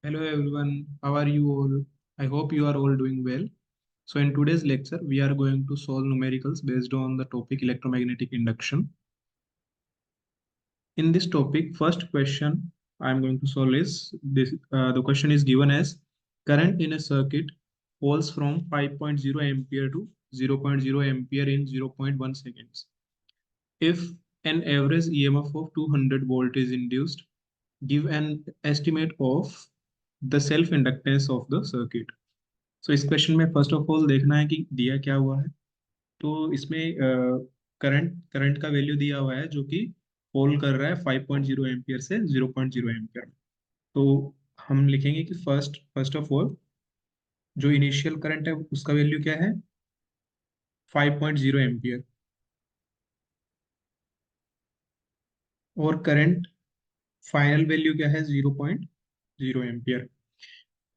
Hello everyone, how are you all? I hope you are all doing well. So in today's lecture, we are going to solve numericals based on the topic electromagnetic induction. In this topic, first question I am going to solve is this. The question is given as current in a circuit falls from 5.0 ampere to 0.0 ampere in zero point 0.1 seconds. If an average EMF of 200 volt is induced, give an estimate of the self inductance of the circuit. सो इस question में first of all देखना है कि दिया क्या हुआ है। तो इसमें करंट का वैल्यू दिया हुआ है जो कि फॉल कर रहा है 5.0 एम्पियर से 0.0 एम्पियर। तो हम लिखेंगे कि फर्स्ट फर्स्ट ऑफ ऑल जो इनिशियल करंट है उसका वैल्यू क्या है 5.0 एम्पियर, और करंट फाइनल वैल्यू क्या है 0.0 एम्पियर,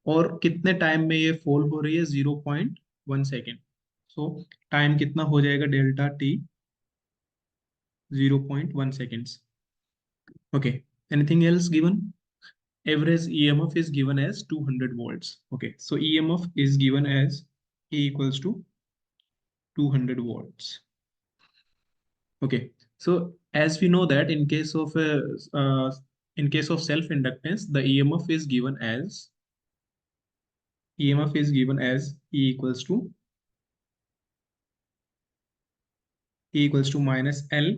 और कितने टाइम में ये फॉल हो रही है 0.1 सेकेंड। सो टाइम कितना हो जाएगा delta T 0.1 seconds. Okay. Anything else given? Average EMF is given as 200 volts. Okay. So EMF is given as E equals to 200 volts. Okay. So as we know that in case of self-inductance, the EMF is given as E equals to minus L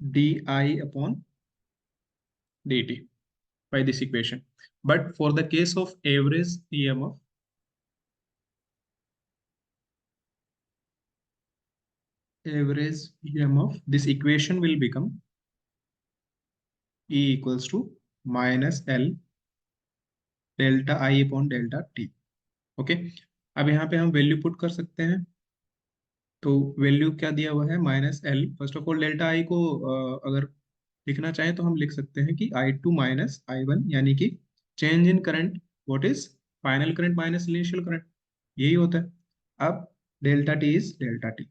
di upon dt by this equation. But for the case of average EMF, this equation will become E equals to minus L delta I upon delta T. Okay, अब यहाँ पे हम value put कर सकते हैं। तो value क्या दिया हुआ है minus L. First of all delta आई को अगर लिखना चाहें तो हम लिख सकते हैं कि I2 माइनस I1, यानी कि change in current what is final current minus initial current, यही होता है। अब delta t is delta T.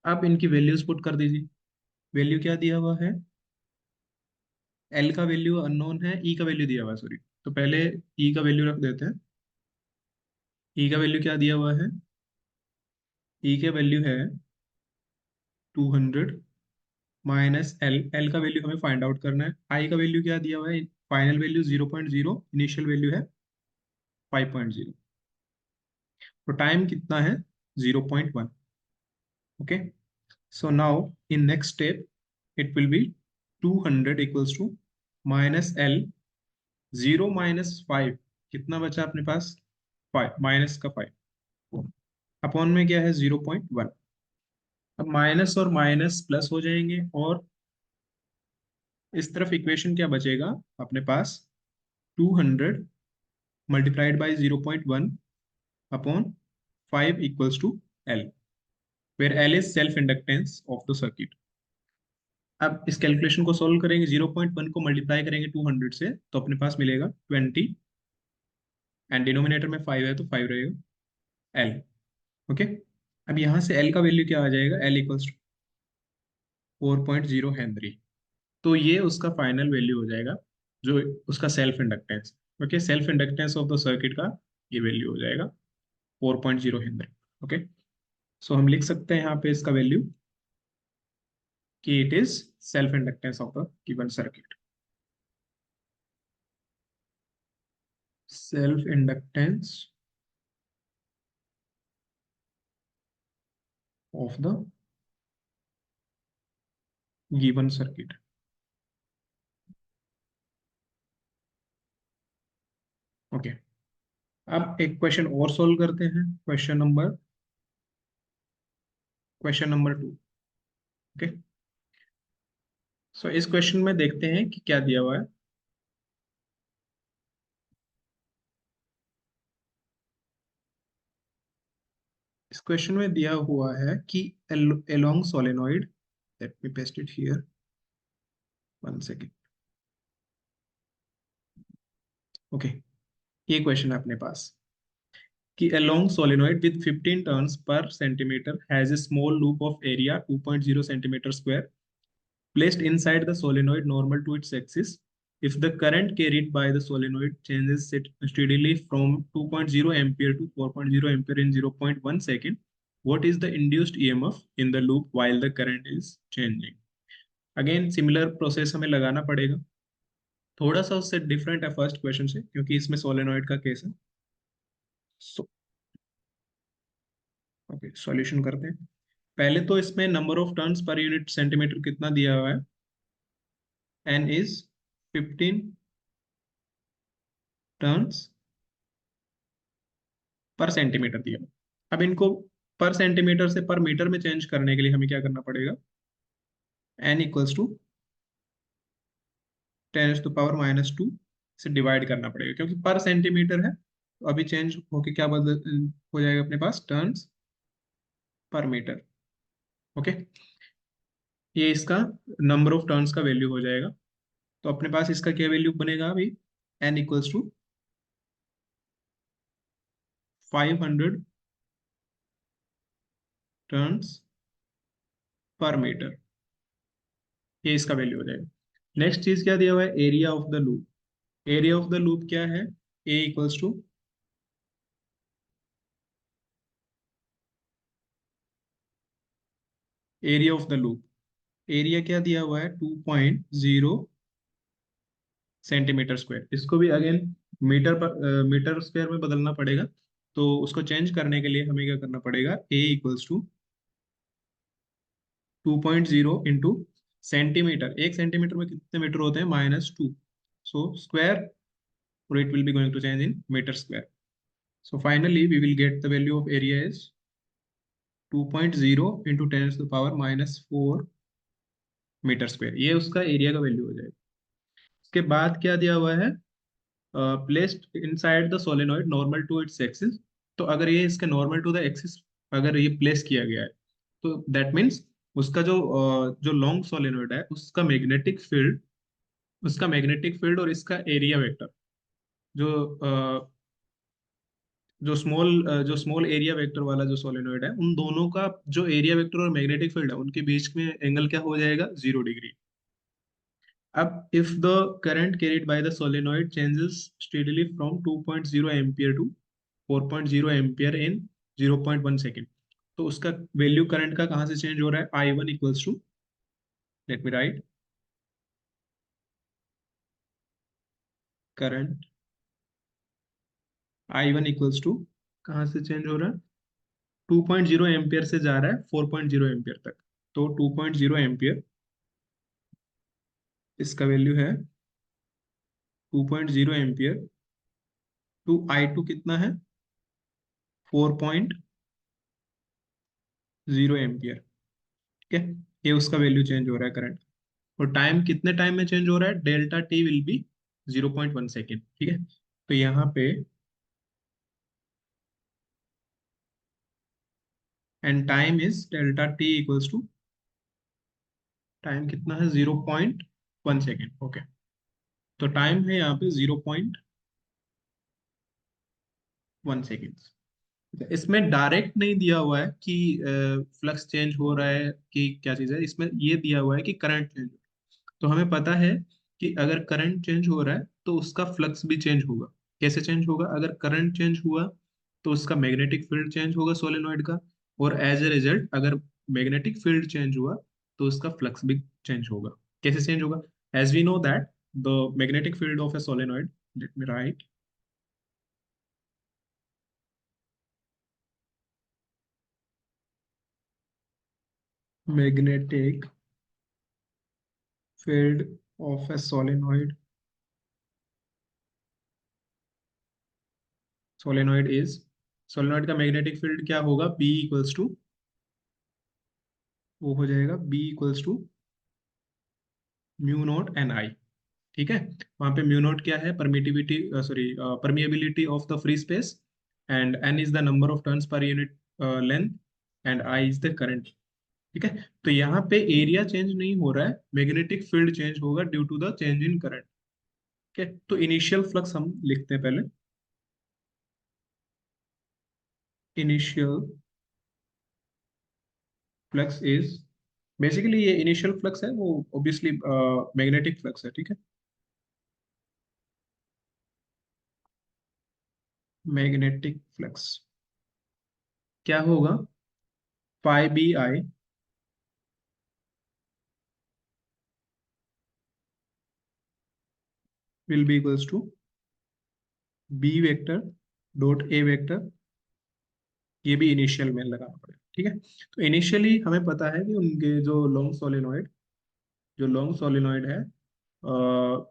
अब इनकी वैल्यूज पुट कर दीजिए। वैल्यू क्या दिया हुआ है, एल का वैल्यू अननोन है, ई का वैल्यू दिया हुआ है, सॉरी। तो पहले ई का वैल्यू रख देते हैं। ई का वैल्यू क्या दिया हुआ है, ई के वैल्यू है 200 माइनस एल। एल का वैल्यू हमें फाइंड आउट करना है। आई का वैल्यू क्या दिया हुआ है, फाइनल वैल्यू 0.0, इनिशियल वैल्यू है 5.0। तो टाइम कितना है 0.1। Okay, so now in next step it will be 200 equals to minus L, 0 - 5, कितना बचा अपने पास 5, माइनस का 5 अपॉन में क्या है 0.1। अब माइनस और माइनस प्लस हो जाएंगे, और इस तरफ इक्वेशन क्या बचेगा अपने पास, 200 multiplied by 0.1 upon 5 equals to L, where L is self inductance of the circuit. अब इस कैलकुलेशन को सोल्व करेंगे, 0.1 को मल्टीप्लाई करेंगे 200 से तो अपने पास मिलेगा 20, एंड डिनोमिनेटर में 5 है तो 5 रहेगा एल। ओके, अब यहाँ से एल का वैल्यू क्या आ जाएगा, एल इक्वल्स टू 4.0 हेनरी। तो ये उसका फाइनल वैल्यू हो जाएगा, जो उसका self inductance. Okay, self inductance of the circuit का ये वैल्यू हो जाएगा 4.0 हेनरी। ओके, सो हम लिख सकते हैं यहाँ पे इसका वैल्यू कि it is self inductance of the given circuit. Self inductance of the given circuit. Okay, अब एक क्वेश्चन और सॉल्व करते हैं, क्वेश्चन नंबर 2। ओके, सो इस क्वेश्चन में देखते हैं कि क्या दिया हुआ है। इस क्वेश्चन में दिया हुआ है कि along solenoid, let me paste it here, one second। Okay, ये क्वेश्चन है अपने पास कि along solenoid with 15 turns per centimeter has a small loop of area 2.0 centimeter square placed inside the solenoid normal to its axis, if the current carried by the solenoid changes steadily from 2.0 ampere to 4.0 ampere in 0.1 second, what is the induced EMF in the loop while the current is changing? Again similar process हमें लगाना पड़ेगा, थोड़ा सा उससे different है first question से क्योंकि इसमें सोलेनॉइड का केस है। सो ओके, सॉल्यूशन करते हैं। पहले तो इसमें number of turns per unit centimetre कितना दिया हुआ है, N is 15 turns per centimetre दिया। अब इनको पर सेंटीमीटर से पर मीटर में चेंज करने के लिए हमें क्या करना पड़ेगा, एन इक्वल्स टू 10⁻⁻² से डिवाइड करना पड़ेगा क्योंकि पर सेंटीमीटर है, तो अभी चेंज होके क्या बदल हो जाएगा अपने पास, टर्न्स पर मीटर। ओके, ये इसका नंबर ऑफ टर्न्स का वैल्यू हो जाएगा। तो अपने पास इसका क्या वैल्यू बनेगा अभी, N equals to 500 turns per metre, ये इसका वैल्यू हो जाएगा। नेक्स्ट चीज क्या दिया हुआ है, area of the loop. Area of the loop क्या है, A equals to area of the loop. Area क्या दिया हुआ है, 2.0 सेंटीमीटर स्क्वायर। इसको भी अगेन मीटर पर मीटर स्क्वायर में बदलना पड़ेगा, तो उसको चेंज करने के लिए हमें क्या करना पड़ेगा, ए इक्वल्स टू 2.0 इंटू सेंटीमीटर। एक सेंटीमीटर में कितने मीटर होते हैं, -2, so square, or it will be going to change in meter square. So finally, we will get the value of area is 2.0 into 10 to the power -4 metre square. ये उसका area का value हो जाएगा। इसके बाद क्या दिया हुआ है, placed inside the solenoid normal to its axis. तो अगर ये इसके नॉर्मल टू द एक्सिस अगर ये प्लेस किया गया है, तो दैट मीन्स उसका जो लॉन्ग सोलेनॉइड है उसका मैग्नेटिक फील्ड और इसका एरिया वेक्टर, जो जो स्मॉल एरिया वेक्टर वाला जो सोलेनोइड है, उन दोनों का जो एरिया वेक्टर और मैग्नेटिक फील्ड है उनके बीच में एंगल क्या हो जाएगा, 0 डिग्री। अब if the current carried by the solenoid changes steadily from 2.0 ampere to 4.0 ampere in 0.1 second, तो उसका वैल्यू करंट का कहाँ से चेंज हो रहा है, I1 equals to, let me write, current I1 equals to, कहाँ से चेंज हो रहा है, 2.0 एम्पियर से जा रहा है 4.0 एम्पियर तक। तो 2.0 एम्पियर, इसका वैल्यू है 2.0 एम्पियर टू I2 कितना है, 4.0 एम्पियर। ठीक है, ये उसका वैल्यू चेंज हो रहा है करंट। और टाइम कितने टाइम में चेंज हो रहा है, delta T will be 0.1 second. ठीक है, तो यहाँ पे and time is delta T equals to, time कितना है, 0.1 सेकेंड। ओके, तो टाइम है यहाँ पे 0.1 सेकेंड। इसमें डायरेक्ट नहीं दिया हुआ है कि फ्लक्स चेंज हो रहा है कि क्या चीज़ है, इसमें ये दिया हुआ है कि करंट चेंज। तो हमें पता है कि अगर करंट चेंज हो रहा है तो उसका फ्लक्स भी चेंज होगा। कैसे चेंज होगा, अगर करंट चेंज हुआ तो उसका मैग्नेटिक फील्ड चेंज होगा सोलेनॉइड का, और एज ए रिजल्ट अगर मैग्नेटिक फील्ड चेंज हुआ तो उसका फ्लक्स भी चेंज होगा। कैसे चेंज होगा, as we know that the magnetic field of a solenoid, let me write, magnetic field of a solenoid is, solenoid का मैग्नेटिक फील्ड क्या होगा, बी इक्वल्स टू, वो हो जाएगा B equals to mu naught N I. ठीक है, वहां पे म्यू नॉट क्या है, permittivity, sorry permeability of the free space, and n is the number of turns per unit length, and I is the current. ठीक है, तो यहाँ पे एरिया चेंज नहीं हो रहा है, मैग्नेटिक फील्ड चेंज होगा due to the change in current. ठीक है, तो इनिशियल फ्लक्स हम लिखते हैं पहले, इनिशियल फ्लक्स इज, बेसिकली ये इनिशियल फ्लक्स है वो ऑब्वियसली मैग्नेटिक फ्लक्स है। ठीक है, मैग्नेटिक फ्लक्स क्या होगा, phi B i will be equals to B vector dot A vector, ये भी इनिशियल में लगाना पड़ेगा, ठीक है। तो इनिशियली हमें पता है कि उनके जो लॉन्ग सोलिनॉइड है,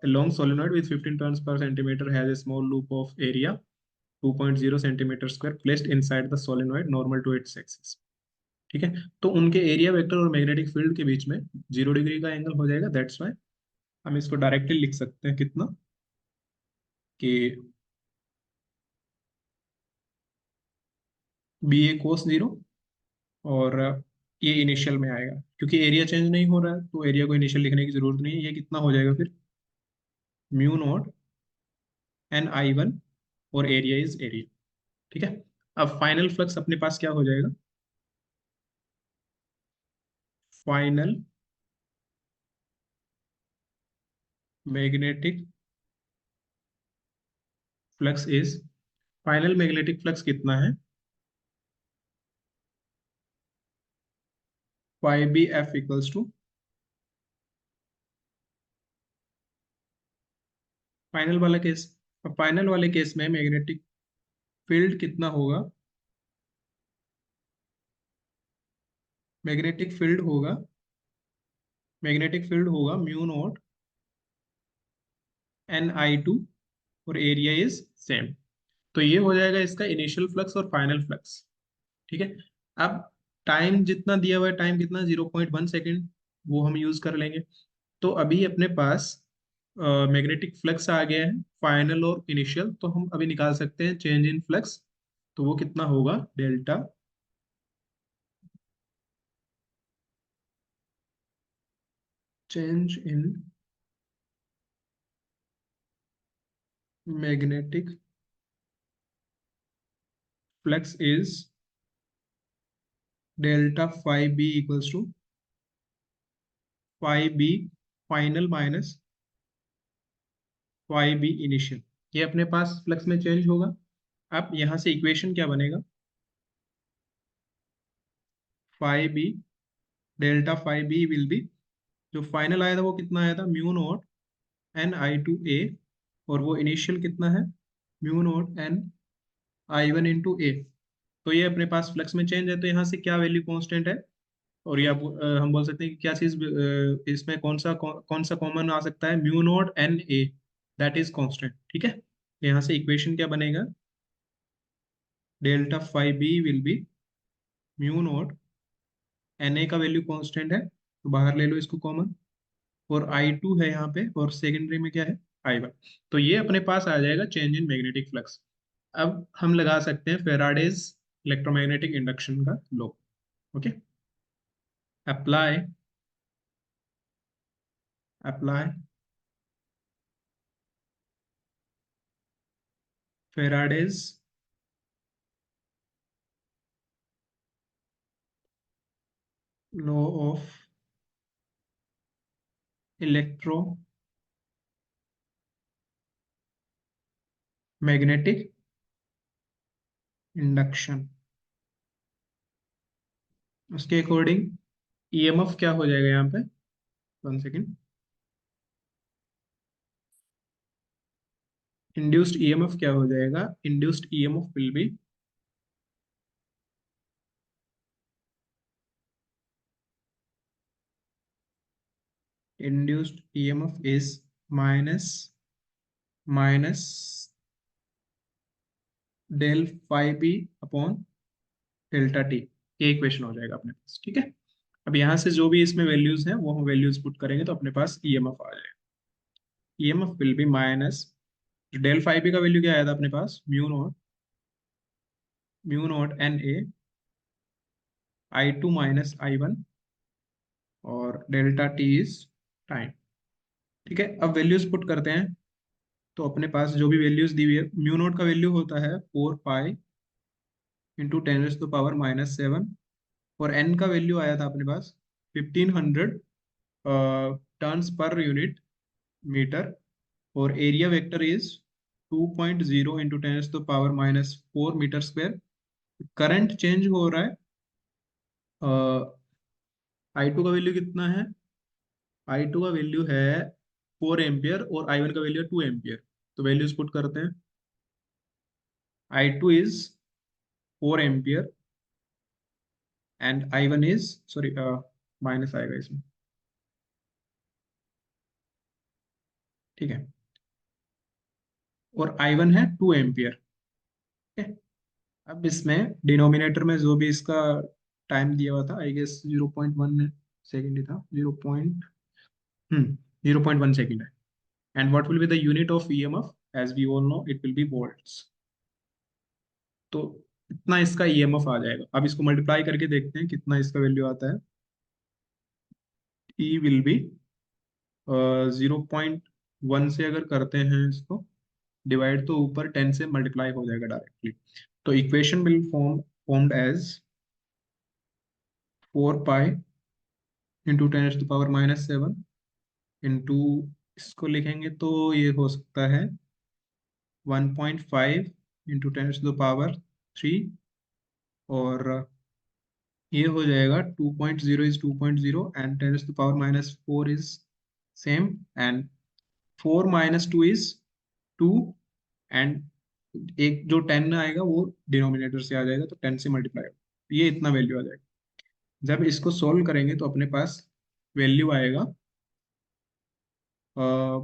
long solenoid with 15 turns per centimetre has a small loop of area 2.0 centimetre square placed inside the solenoid normal to its axis, ठीक है। तो उनके एरिया वेक्टर और मैग्नेटिक फील्ड के बीच में 0 डिग्री का एंगल हो जाएगा, दैट्स वाई हम इसको डायरेक्टली लिख सकते हैं कितना, कि बी ए कोस 0, और ये इनिशियल में आएगा क्योंकि एरिया चेंज नहीं हो रहा है, तो एरिया को इनिशियल लिखने की जरूरत नहीं है। ये कितना हो जाएगा फिर, mu naught N I one, और एरिया इज एरिया, ठीक है। अब फाइनल फ्लक्स अपने पास क्या हो जाएगा, final magnetic flux is, final magnetic flux कितना है, phi B F equals to, final वाला केस, अब फाइनल वाले केस में मैग्नेटिक फील्ड कितना होगा, मैग्नेटिक फील्ड होगा, मैग्नेटिक फील्ड होगा mu naught N I two, और एरिया इज सेम। तो ये हो जाएगा इसका इनिशियल फ्लक्स और फाइनल फ्लक्स, ठीक है। अब टाइम जितना दिया हुआ है, टाइम कितना, 0.1 सेकेंड, वो हम यूज कर लेंगे। तो अभी अपने पास मैग्नेटिक फ्लक्स आ गया है, फाइनल और इनिशियल, तो हम अभी निकाल सकते हैं चेंज इन फ्लक्स। तो वो कितना होगा, delta change in magnetic flux is delta phi B equals to phi B final minus phi B initial. ये अपने पास फ्लक्स में चेंज होगा। अब यहाँ से इक्वेशन क्या बनेगा, phi B, delta phi B will be, जो फाइनल आया था वो कितना आया था, mu naught N I two A, और वो इनिशियल कितना है, mu naught N I one into A. तो ये अपने पास फ्लक्स में चेंज है, तो यहाँ से क्या वैल्यू कांस्टेंट है, और ये हम बोल सकते हैं कि क्या चीज इसमें कौन सा कॉमन आ सकता है, mu naught N A, that is constant, ठीक है। यहाँ से इक्वेशन क्या बनेगा, delta phi B will be mu naught N A का वैल्यू कांस्टेंट है, तो बाहर ले लो इसको कॉमन, और आई टू है यहाँ पे, और सेकेंडरी में क्या है, आई वन। तो ये अपने पास आ जाएगा चेंज इन मैग्नेटिक फ्लक्स। अब हम लगा सकते हैं फेराडेज इलेक्ट्रोमैग्नेटिक इंडक्शन का law. Okay, apply, apply Faraday's law of electromagnetic induction. उसके अकॉर्डिंग ईएमएफ क्या हो जाएगा यहाँ पे, वन सेकेंड, इंड्यूस्ड ईएमएफ क्या हो जाएगा, induced EMF will be, induced EMF is minus del phi B upon delta T. ये इक्वेशन हो जाएगा अपने पास, ठीक है। अब यहाँ से जो भी इसमें वैल्यूज हैं वो हम वैल्यूज पुट करेंगे, तो अपने पास ईएमएफ आ जाएगा। EMF will be minus, del phi B का वैल्यू क्या आया था अपने पास, mu naught N A I two minus I one, और डेल्टा टी इज टाइम, ठीक है। अब वैल्यूज पुट करते हैं, तो अपने पास जो भी वैल्यूज दी हुई है, म्यू नॉट का वैल्यू होता है 4 पाई इंटू 10⁻⁻⁷, और एन का वैल्यू आया था अपने पास 1500 टर्न्स पर यूनिट मीटर, और area vector is 2.0 into 10⁻⁻⁴ metre square. Current change हो रहा है। I2 का वैल्यू कितना है? I2 का वैल्यू है 4 एम्पियर और I1 का वैल्यू है 2 एम्पियर। तो वैल्यूज पुट करते हैं। I2 is 4 ampere and I1 is, sorry, minus आएगा इसमें। ठीक है। और I1 है 2 एम्पियर। ठीक है। अब इसमें डिनोमिनेटर में जो भी इसका टाइम दिया हुआ था, आई गेस 0.1 सेकेंड ही था। 0.1 सेकेंड है। And what will be the unit of EMF? As we all know it will be volts. तो इतना इसका ईएमएफ आ जाएगा। अब इसको मल्टीप्लाई करके देखते हैं कितना इसका वैल्यू आता है। ई विल बी 0.1 से अगर करते हैं इसको डिवाइड, तो ऊपर 10 से मल्टीप्लाई हो जाएगा डायरेक्टली। तो equation will formed as 4 pi into 10⁻⁻⁷ into, इसको लिखेंगे तो ये हो सकता है 1.5 इंटू 10⁻³ और ये हो जाएगा 2.0 is 2.0 and 10⁻⁻⁴ is same and 4 - 2 is 2 and एक जो 10 आएगा वो डिनोमिनेटर से आ जाएगा, तो 10 से मल्टीप्लाई होगा। ये इतना वैल्यू आ जाएगा। जब इसको सोल्व करेंगे तो अपने पास वैल्यू आएगा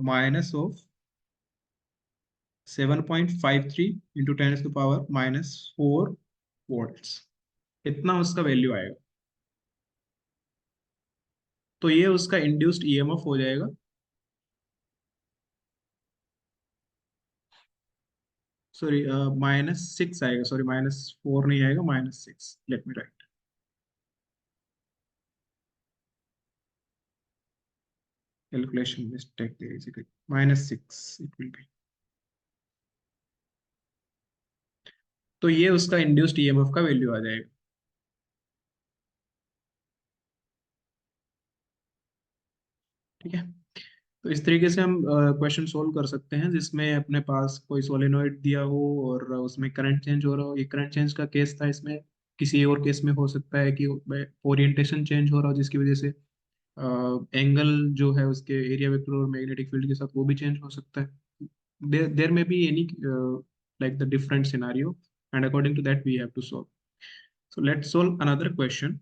-7.53 इंटू 10⁻⁻⁴ वोल्ट्स। इतना उसका वैल्यू आएगा। तो ये उसका इंड्यूस्ड ईएमएफ हो जाएगा। सॉरी, -6 आएगा। सॉरी, -4 नहीं आएगा, -6। Late me right. Calculation mistake basically. -6 it will B. तो ये उसका इंड्यूस्ड ईएमएफ का वैल्यू आ जाएगा। ठीक है। तो इस तरीके से हम क्वेश्चन सोल्व कर सकते हैं जिसमें अपने पास कोई सोलेनोइड दिया हो और उसमें करंट चेंज हो रहा हो। ये करंट चेंज का केस था। इसमें किसी और केस में हो सकता है कि ओरिएंटेशन चेंज हो रहा हो, जिसकी वजह से एंगल जो है उसके एरिया वेक्टर और मैग्नेटिक फील्ड के साथ वो भी चेंज हो सकता है। देयर में be any like the different scenario, and according to that we have to solve. So let's solve another question.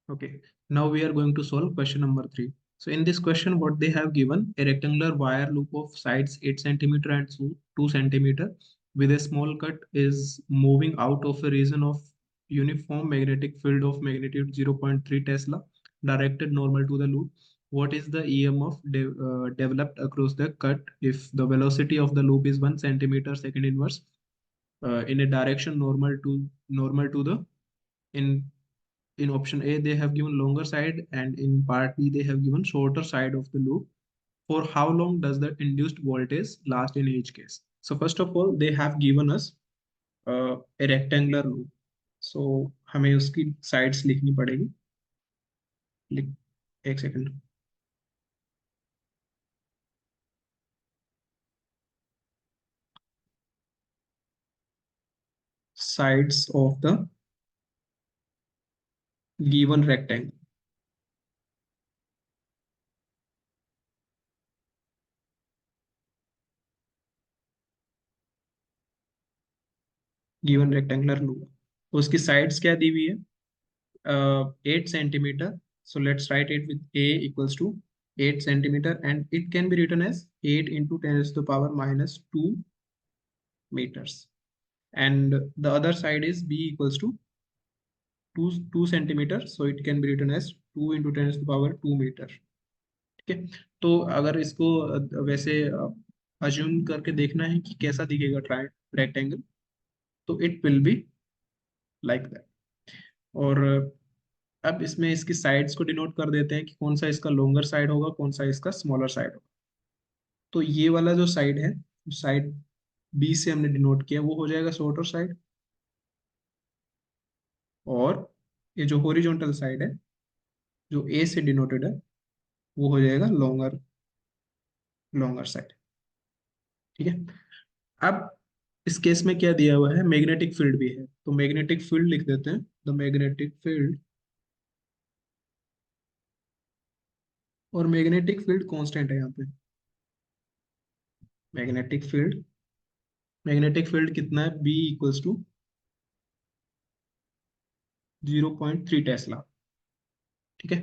Okay, now we are going to solve question number 3. So in this question, what they have given, a rectangular wire loop of sides 8 centimeter and 2 centimeter with a small cut is moving out of a region of uniform magnetic field of magnitude 0.3 Tesla directed normal to the loop. What is the EMF developed across the cut if the velocity of the loop is 1 centimeter second inverse in a direction normal to the in option A, they have given longer side, and in part B, they have given shorter side of the loop. For how long does the induced voltage last in each case? So first of all, they have given us a rectangular loop. So हमें उसकी sides लिखनी पड़ेगी। लिख, एक second. Sides of the given rectangle. Given rectangular loop. तो उसकी sides क्या दी हुई है? 8 centimeter. So let's write it with A equals to 8 centimeter, and it can be written as 8 into 10 to the power minus 2 meters. And the other side is B equals to 2 centimeter. So it can be written as 2 into 10 to the power 2 meter. ठीक है। तो अगर इसको वैसे assume करके देखना है कि कैसा दिखेगा ट्राइ रेक्टेंगल, तो it will be like that. और अब इसमें इसकी साइड्स को डिनोट कर देते हैं कि कौन सा इसका लॉन्गर साइड होगा, कौन सा इसका स्मॉलर साइड होगा। तो ये वाला जो साइड है, साइड बी से हमने डिनोट किया वो हो जाएगा शॉर्टर साइड, और ये जो हॉरिजॉन्टल साइड है जो ए से डिनोटेड है वो हो जाएगा लॉन्गर लॉन्गर साइड। ठीक है। अब इस केस में क्या दिया हुआ है, मैग्नेटिक फील्ड भी है, तो मैग्नेटिक फील्ड लिख देते हैं, द मैग्नेटिक फील्ड, और मैग्नेटिक फील्ड कांस्टेंट है यहाँ पे। मैग्नेटिक फील्ड, मैग्नेटिक फील्ड कितना है, बी इक्वल्स टू 0.3 टेस्ला। ठीक है।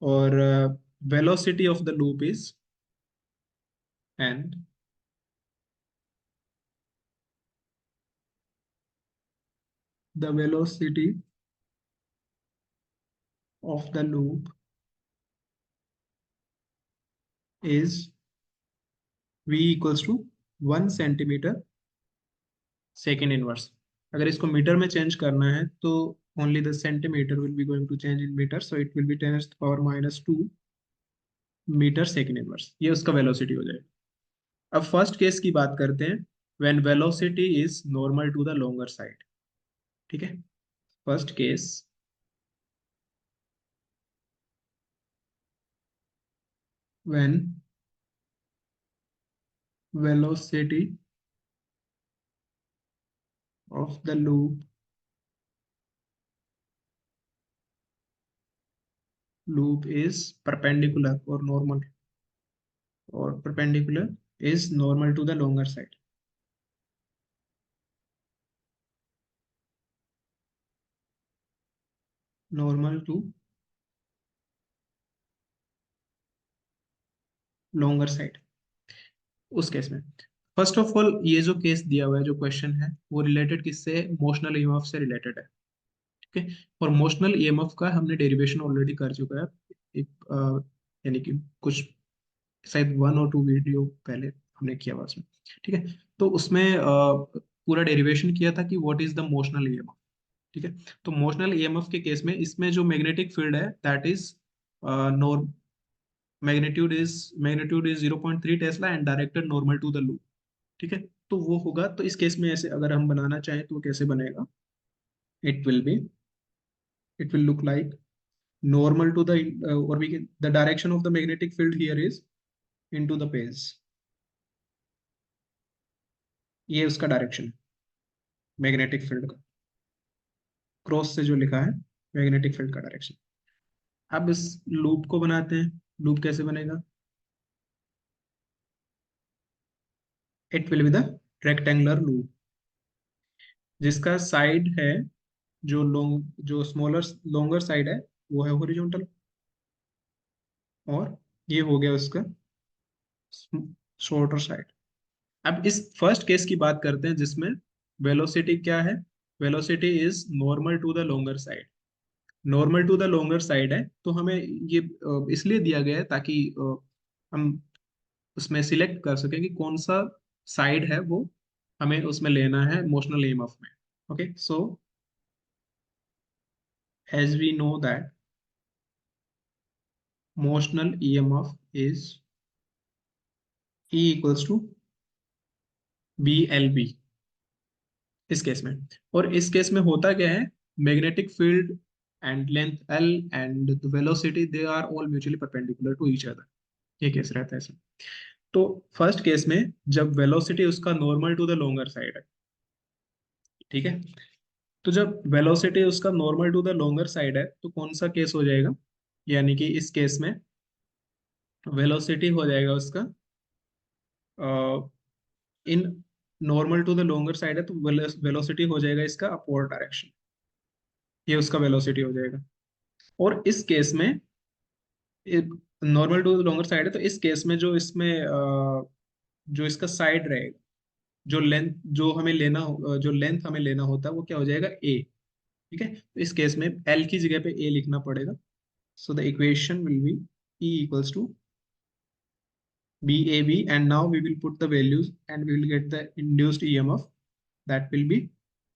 और velocity of the loop is and the velocity of the loop is v equals to 1 centimetre second inverse. अगर इसको मीटर में चेंज करना है तो only the centimetre will be going to change in metre, so it will be 10⁻⁻² metre second inverse, ये उसका velocity हो जाएगा। अब फर्स्ट केस की बात करते हैं, when velocity is normal to the longer side. ठीक है। First case, when velocity of the loop is perpendicular or normal, or perpendicular is normal to the longer side, normal to longer side। उस case में first of all ये जो case दिया हुआ है, जो क्वेश्चन है वो रिलेटेड किससे, मोशनल ईएमएफ से रिलेटेड है। ठीक है। और मोशनल ईएमएफ का हमने डेरिवेशन ऑलरेडी कर चुका है एक यानी कि कुछ शायद 1 और 2 वीडियो पहले हमने किया हुआ उसमें। ठीक है। तो उसमें पूरा डेरिवेशन किया था कि what is the motional EMF. ठीक है। तो मोशनल ईएमएफ के केस में इसमें जो मैग्नेटिक फील्ड है that is nor magnitude is 0.3 tesla and directed normal to the loop. ठीक है। तो वो होगा, तो इस केस में ऐसे अगर हम बनाना चाहें तो कैसे बनेगा, it will B, it will look like normal to the or we can, the direction of the magnetic field here is into the phase, ये उसका डायरेक्शन है मैग्नेटिक फील्ड का, क्रॉस से जो लिखा है मैग्नेटिक फील्ड का डायरेक्शन। अब इस लूप को बनाते हैं, लूप कैसे बनेगा, it will be the rectangular loop जिसका साइड है, जो स्मॉलर लॉन्गर साइड है वो है हॉरिजॉन्टल, और ये हो गया उसका शॉर्टर साइड। अब इस फर्स्ट केस की बात करते हैं जिसमें वेलोसिटी क्या है, velocity is normal to the longer side. Normal to the longer side है तो हमें ये इसलिए दिया गया है ताकि हम उसमें सिलेक्ट कर सकें कि कौन सा साइड है वो हमें उसमें लेना है मोशनल ईएमएफ में। Okay, so as we know that motional EMF is E equals to BLB इस केस में। और इस केस में होता क्या है, magnetic field and length L and the velocity they are all mutually perpendicular to each other, ये case रहता है इसमें। तो फर्स्ट केस में जब वेलोसिटी उसका normal to the longer side है, ठीक है, तो जब वेलोसिटी उसका normal to the longer side है तो कौन सा केस हो जाएगा, यानी कि इस केस में वेलोसिटी हो जाएगा उसका इन normal to the longer side है तो वेलोसिटी हो जाएगा इसका अपवर्ड डायरेक्शन, ये उसका वेलोसिटी हो जाएगा। और इस केस में normal to the longer side है तो इस केस में जो इसमें जो इसका साइड रहेगा, जो लेंथ जो हमें लेना जो लेंथ हमें लेना होता है वो क्या हो जाएगा, ए। ठीक है। तो इस केस में एल की जगह पे ए लिखना पड़ेगा, so the equation will be E equals to BAB, and now we will put the values and we will get the induced EMF. That will be,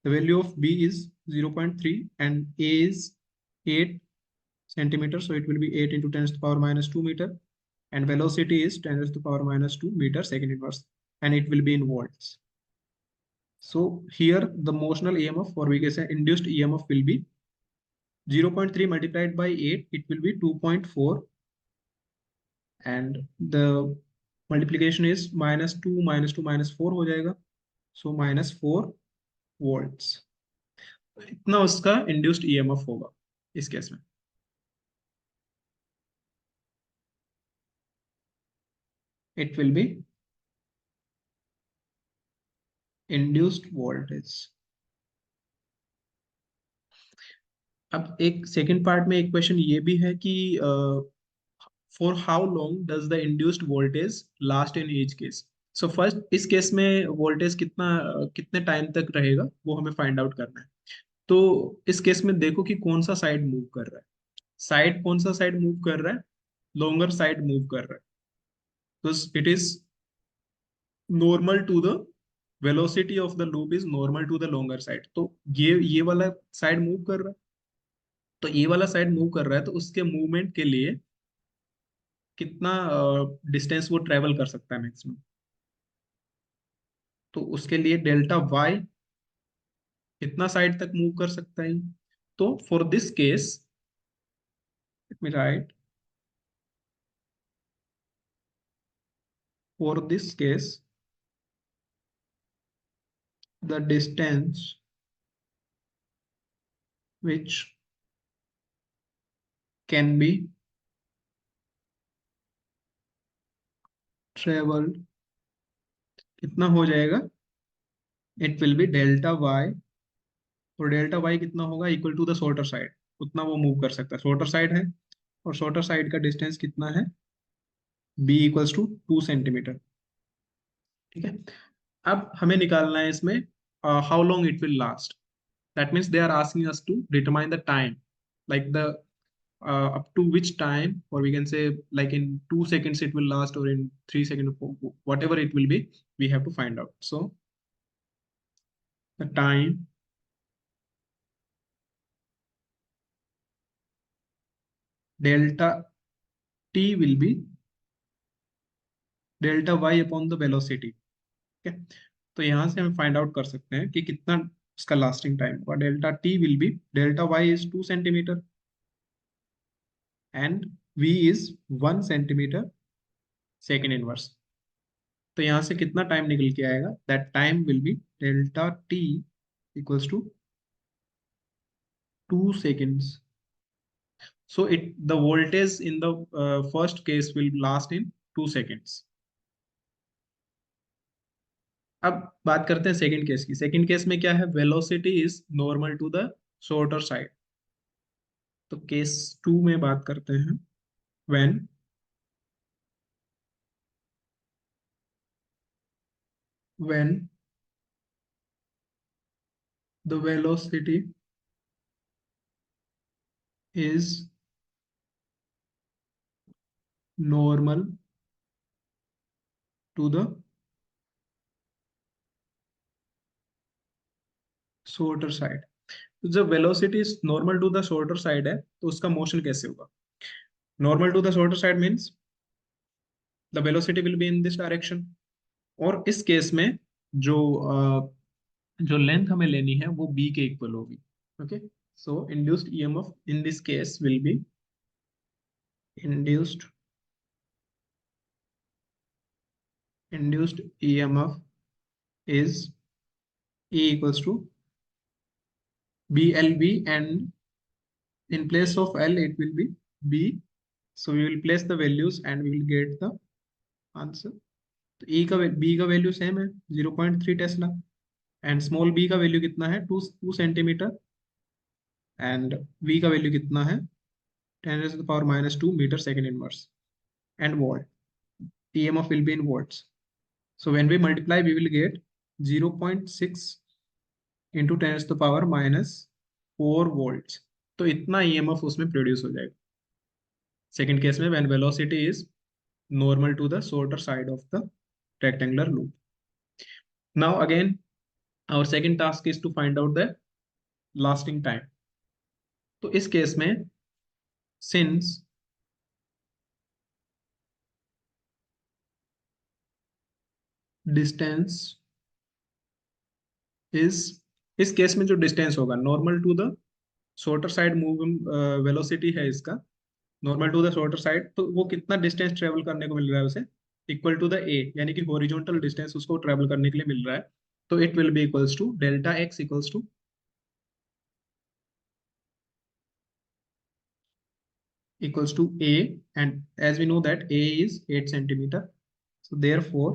the value of B is 0.3 and A is 8 centimeters, so it will be 8 into 10 to the power minus 2 meter, and velocity is 10 to the power minus 2 meter second inverse, and it will be in volts. So here the motional EMF, or we can say induced EMF, will be 0.3 multiplied by 8, it will be 2.4, and the multiplication is -2 -2 -4 हो जाएगा, so -4 volts. इतना उसका induced EMF होगा इस case में. It will be induced voltage. अब एक second part में एक क्वेश्चन ये भी है कि for how long does the induced voltage last in each case. So first इस केस में वोल्टेज कितने टाइम तक रहेगा वो हमें फाइंड आउट करना है. तो इस केस में देखो कि कौन सा साइड मूव कर रहा है. कौन सा साइड मूव कर रहा है? लॉन्गर साइड मूव कर रहा है. तो it is normal to the velocity of the loop is normal to the longer side. तो ये वाला साइड मूव कर रहा है. तो ये वाला साइड मूव कर रहा है, तो उसके मूवमेंट के लिए कितना डिस्टेंस वो ट्रेवल कर सकता है मैक्सिमम. तो उसके लिए डेल्टा वाई कितना साइड तक मूव कर सकता है. तो for this case let me write, for this case the distance which can be traveled कितना हो जाएगा. It will be delta y. और डेल्टा वाई कितना होगा? Equal to the shorter side. उतना वो मूव कर सकता है. शॉर्टर साइड है, और शॉर्टर साइड का डिस्टेंस कितना है? B equals to 2 centimetre. ठीक है. अब हमें निकालना है इसमें how long it will last. That means they are asking us to determine the time, like the up to which time, or we can say like in 2 seconds it will last, or in 3 seconds, whatever it will be, we have to find out. So the time delta t will be delta y upon the velocity. ठीक है. तो यहाँ से हम find out कर सकते हैं कि कितना उसका लास्टिंग टाइम होगा. Delta T will be, delta y is 2 centimetre and v is 1 centimetre second inverse. तो यहाँ से कितना टाइम निकल के आएगा? That time will be delta T equals to 2 seconds. So the voltage in the first case will last in 2 seconds. अब बात करते हैं सेकंड केस की. सेकंड केस में क्या है? Velocity is normal to the shorter side. तो case 2 में बात करते हैं. When when the velocity is normal to the shorter side. तो जब velocity is normal to the shorter side है, तो उसका मोशन कैसे होगा? Normal to the shorter side means the velocity will be in this direction. और इस case में जो जो लेंथ हमें लेनी है वो बी के इक्वल होगी. Okay. So induced EMF in this case will be induced induced EMF is E equals to BLB, and in place of L it will be B. So we will place the values and we will get the answer. तो E का B का value same है 0.3 tesla, and small b का value कितना है? 2 centimetre, and v का value कितना है? 10⁻⁻² metre second inverse, and volt. EMF will be in volts. So when we multiply, we will get 0.6 into 10⁻⁻4 volts. तो इतना EMF उसमें प्रोड्यूस हो जाएगा सेकेंड केस में, when velocity is normal to the shorter side of the rectangular loop. Now again, our second task is to find out the lasting time. तो इस case में since distance is, इस case में जो distance होगा normal to the shorter side move velocity है इसका, normal to the shorter side, तो वो कितना डिस्टेंस ट्रेवल करने को मिल रहा है उसे, इक्वल टू द ए, यानी कि हॉरिजॉन्टल डिस्टेंस उसको ट्रेवल करने के लिए मिल रहा है। तो it will be equals to delta x equals to a, and as we know that a is 8 centimeter, so therefore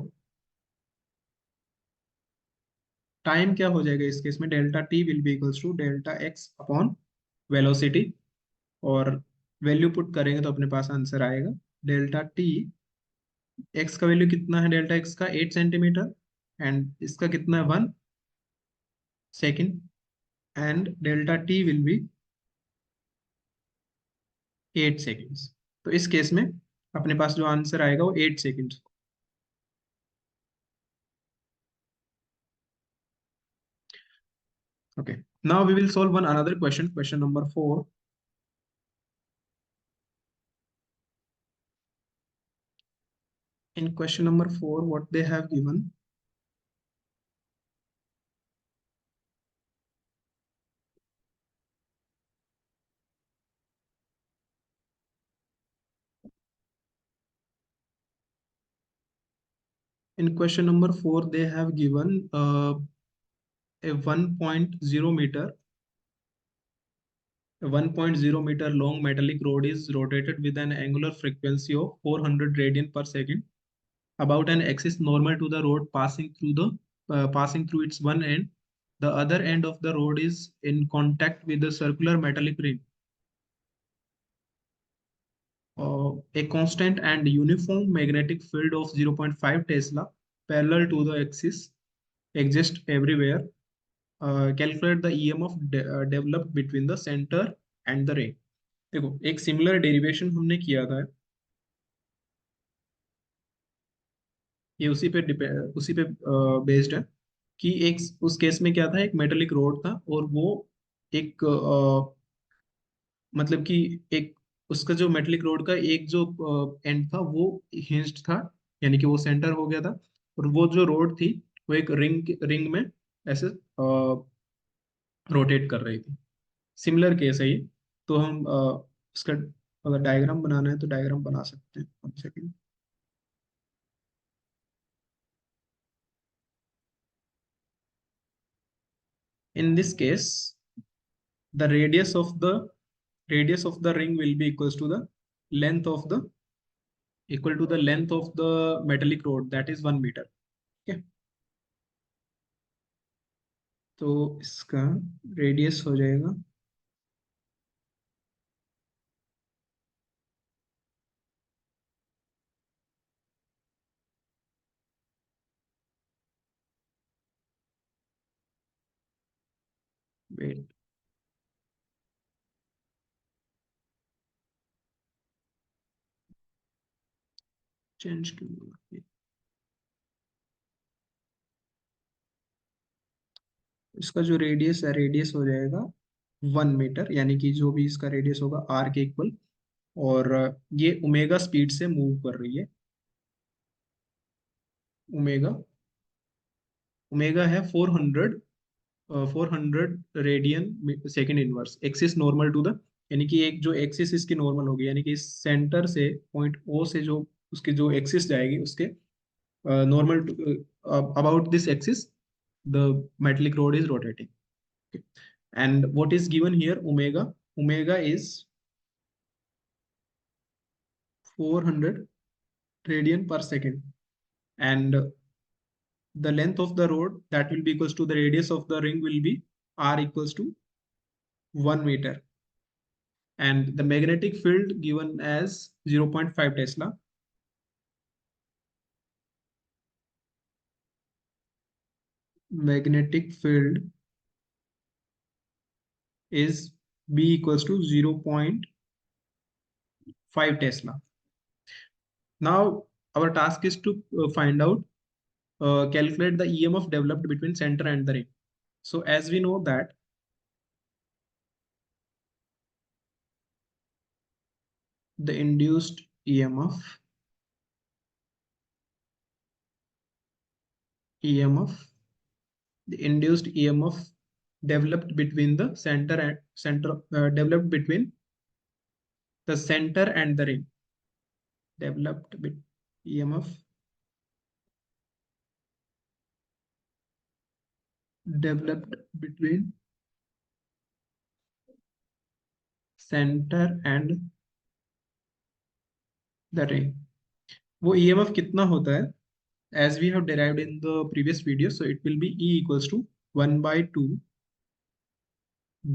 time क्या हो जाएगा इस केस में, delta T will be equals to delta x upon velocity, और value put करेंगे तो अपने पास आंसर आएगा डेल्टा टी, एक्स का वैल्यू कितना है डेल्टा एक्स का 8 सेंटीमीटर, एंड इसका कितना है 1 second, and delta T will B 8 seconds. तो इस केस में अपने पास जो आंसर आएगा वो 8 seconds. Okay, now we will solve one another question, question number 4. In question number 4, what they have given, in question number 4 they have given a 1.0 meter, a 1.0 meter long metallic rod is rotated with an angular frequency of 400 radian per second about an axis normal to the rod, passing through its one end. The other end of the rod is in contact with the circular metallic ring. A constant and uniform magnetic field of 0.5 Tesla parallel to the axis exists everywhere. Calculate the EMF developed between the center and the ring. देखो एक similar derivation हमने किया था, ये उसी पे based है, कि एक उस केस में क्या था, एक मेटेलिक रोड था और वो एक मतलब कि एक उसका जो मेटेलिक रोड का एक जो एंड था वो हिंज्ड था, यानी कि वो सेंटर हो गया था, और वो जो रोड थी वो एक रिंग रिंग में ऐसे रोटेट कर रही थी। सिमिलर केस है ये। तो हम इसका अगर डायग्राम बनाना है तो डायग्राम बना सकते हैं, 1 second. In this case, the radius of the ring will be length of the equal to the length of the metallic rod, that is 1 meter. Okay, तो इसका रेडियस हो जाएगा, वेट चेंज क्यों, इसका जो रेडियस है, रेडियस हो जाएगा 1 मीटर, यानी कि जो भी इसका रेडियस होगा आर के इक्वल, और ये ओमेगा स्पीड से मूव कर रही है। ओमेगा ओमेगा है 400 radian second inverse, axis normal to the, यानी कि एक जो एक्सिस इसकी नॉर्मल होगी, यानी कि सेंटर से पॉइंट ओ से जो उसकी जो एक्सिस जाएगी उसके normal about this axis the metallic road is rotating. And what is given here, omega, omega is 400 radian per second, and the length of the rod that will be equals to the radius of the ring will be r equals to 1 meter, and the magnetic field given as 0.5 Tesla. Magnetic field is B equals to 0.5 Tesla. Now our task is to find out, calculate the EMF developed between center and the ring. So as we know that the induced EMF the induced EMF developed between the developed between the center and the ring. Developed bit EMF developed between center and the ring. वो EMF कितना होता है? As we have derived in the previous video, so it will be E equals to 1 by 2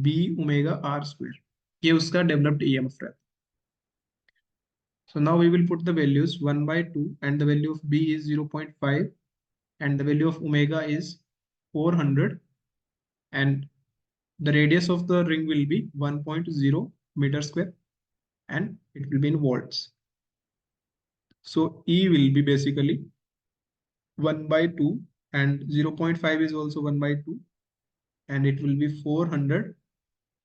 B omega R square. ये उसका developed EMF है. So now we will put the values 1 by 2 and the value of B is 0.5 and the value of omega is 400 and the radius of the ring will be 1.0 meter square and it will be in volts. So E will be basically 1 by 2 and 0.5 is also 1 by 2 and it will be 400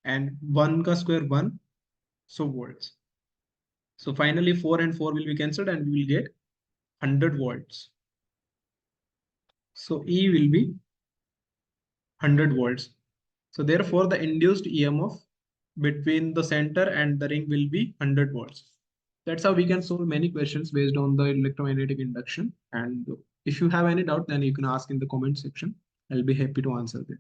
and 1 ka square 1, so volts. So finally 4 and 4 will be cancelled and we will get 100 volts. So E will be 100 volts. So therefore the induced EMF between the center and the ring will be 100 volts. That's how we can solve many questions based on the electromagnetic induction. And if you have any doubt, then you can ask in the comment section. I'll be happy to answer them.